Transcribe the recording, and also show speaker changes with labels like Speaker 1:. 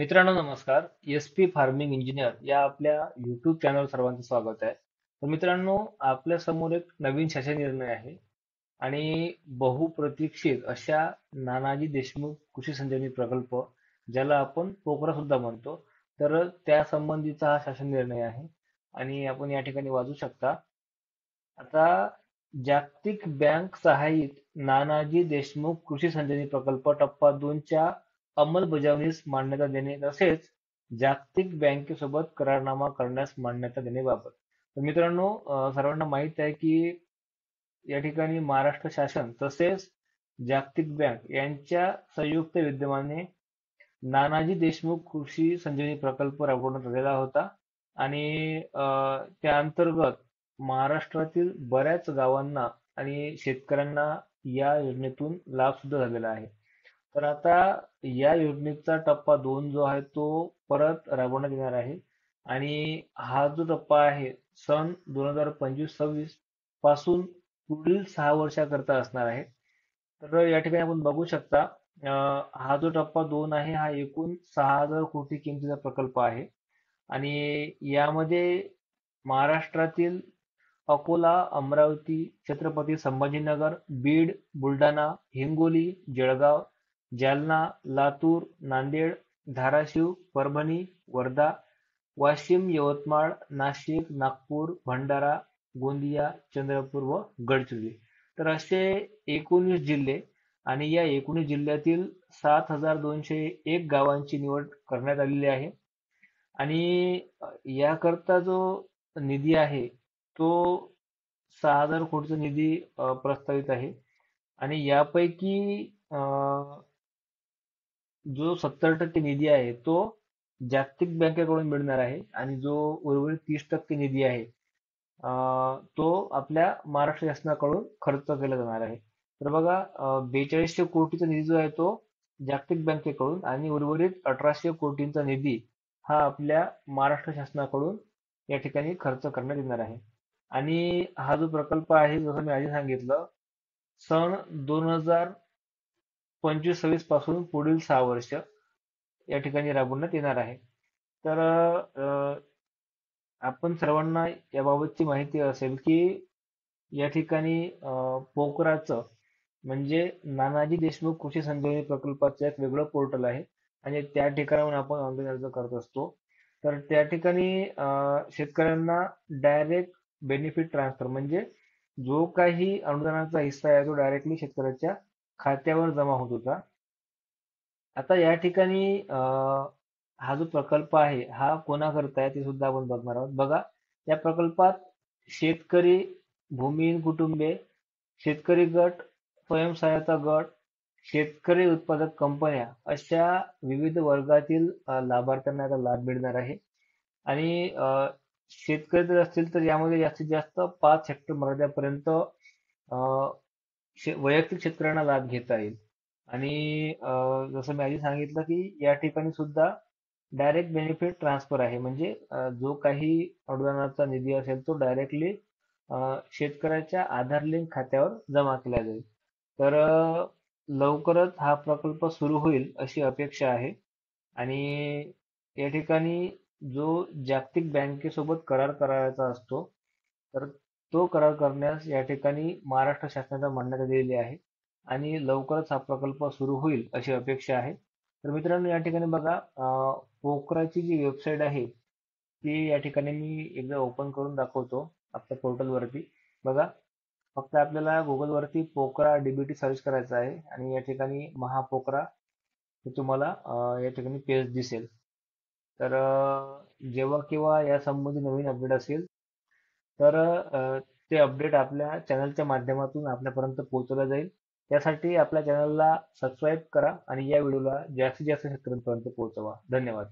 Speaker 1: मित्रांनो नमस्कार. S-P farming engineer या आपल्या YouTube चॅनल सर्वांचं स्वागत आहे. तर मित्रांनो, आपल्या समोर एक नवीन शासन निर्णय आहे आणि बहुप्रतीक्षित अशा नानाजी देशमुख कृषी संजीवनी प्रकल्प, ज्याला आपण पोकरा सुद्धा म्हणतो, तर त्या संबंधीचा हा शासन निर्णय आहे आणि आपण या ठिकाणी वाचू शकता. आता जागतिक बँक सहाय्यित नानाजी देशमुख कृषी संजीवनी प्रकल्प टप्पा 2 च्या अंमलबजावणीस मान्यता देणे तसेच जागतिक बँकेसोबत करारनामा करण्यास मान्यता देण्याबाबत. तर मित्रांनो, सर्वांना माहित आहे की या ठिकाणी महाराष्ट्र शासन तसेच जागतिक बँक यांच्या संयुक्त विद्यमाने नानाजी देशमुख कृषी संजीवनी प्रकल्प राबवण्यात आलेला होता आणि त्या अंतर्गत महाराष्ट्रातील बऱ्याच गावांना आणि शेतकऱ्यांना या योजनेतून लाभ सुद्धा झालेला आहे. तर आता या योजनेचा टप्पा 2 जो आहे तो परत राबवण्यात येणार आहे आणि हा जो टप्पा आहे सन 2025-26 पासून पुढील 6 वर्षाकरता असणार आहे. तर या ठिकाणी आपण बघू शकता, हा जो टप्पा 2 आहे हा एकूण 6,000 कोटी किमतीचा प्रकल्प आहे आणि यामध्ये महाराष्ट्रातील अकोला, अमरावती, छत्रपती संभाजीनगर, बीड, बुलढाणा, हिंगोली, जळगाव, जालना, लातूर, नांदेड, धाराशिव, परभणी, वर्धा, वाशिम, यवतमाळ, नाशिक, नागपूर, भंडारा, गोंदिया, चंद्रपूर व गडचिरोली. तर असे 19 जिल्हे आणि या 19 जिल्ह्यातील 7,201 गावांची निवड करण्यात आलेली आहे आणि याकरता जो निधी आहे तो 6,000 कोटीचा निधी प्रस्तावित आहे आणि यापैकी अ, जो 70% निधी आहे तो जागतिक बँकेकडून मिळणार आहे आणि जो उर्वरित 30% निधी आहे तो आपल्या महाराष्ट्र शासनाकडून खर्च केला जाणार आहे. तर बघा, 4200 कोटीचा निधी जो आहे तो जागतिक बँकेकडून आणि उर्वरित 1800 कोटींचा निधी हा आपल्या महाराष्ट्र शासनाकडून या ठिकाणी खर्च करण्यात येणार आहे. आणि हा जो प्रकल्प आहे जसं मी आधी सांगितलं, सन 2025-26 पासून पुढील 6 वर्ष या ठिकाणी राबवण्यात येणार आहे. तर आपण सर्वांना याबाबतची माहिती असेल की या ठिकाणी पोखराचं म्हणजे नानाजी देशमुख कृषी संजीवनी प्रकल्पाचं एक वेगळं पोर्टल आहे आणि त्या ठिकाणाहून आपण ऑनलाईन अर्ज करत असतो. तर त्या ठिकाणी शेतकऱ्यांना डायरेक्ट बेनिफिट ट्रान्सफर म्हणजे जो काही अनुदानाचा हिस्सा आहे तो डायरेक्टली शेतकऱ्याच्या खात्यावर जमा होत होता. आता या ठिकाणी हा जो प्रकल्प आहे हा कोणाकरता आहे ते सुद्धा आपण बघणार आहोत. बघा, या प्रकल्पात शेतकरी, भूमिहीन कुटुंबे, शेतकरी गट, स्वयंसहायता गट, शेतकरी उत्पादक कंपन्या अशा विविध वर्गातील लाभार्थ्यांना याचा लाभ मिळणार आहे. आणि शेतकरी जर असतील तर यामध्ये जास्तीत जास्त 5 हेक्टर मर्यादेपर्यंत वैयक्तिक शेतकऱ्यांना लाभ घेता येईल. आणि जसं मी आधी सांगितलं की या ठिकाणी सुद्धा डायरेक्ट बेनिफिट ट्रान्सफर आहे म्हणजे जो काही अनुदानाचा निधी असेल तो डायरेक्टली शेतकऱ्याच्या आधार लिंक खात्यावर जमा केला जाईल. तर लवकरच हा प्रकल्प सुरू होईल अशी अपेक्षा आहे आणि या ठिकाणी जो जागतिक बँकेसोबत करार करायचा असतो तर तो करार करण्यास या ठिकाणी महाराष्ट्र शासनाला मान्यता दिलेली आहे आणि लवकरच हा प्रकल्प सुरू होईल अशी अपेक्षा आहे. तर मित्रांनो, या ठिकाणी बघा, पोखराची जी वेबसाईट आहे ती या ठिकाणी मी एकदा ओपन करून दाखवतो आपल्या पोर्टलवरती. बघा, फक्त आपल्याला गुगलवरती पोकरा डीबीटी सर्च करायचं आहे आणि या ठिकाणी महापोकरा हे तुम्हाला या ठिकाणी पेज दिसेल. तर जेव्हा केव्हा या संबंधी नवीन अपडेट असेल तर ते अपडेट आपल्या चॅनलच्या माध्यमातून आपल्यापर्यंत पोहोचवलं जाईल. त्यासाठी आपल्या चॅनलला सबस्क्राईब करा आणि या व्हिडिओला जास्तीत जास्त शेतकऱ्यांपर्यंत पोहोचवा. धन्यवाद.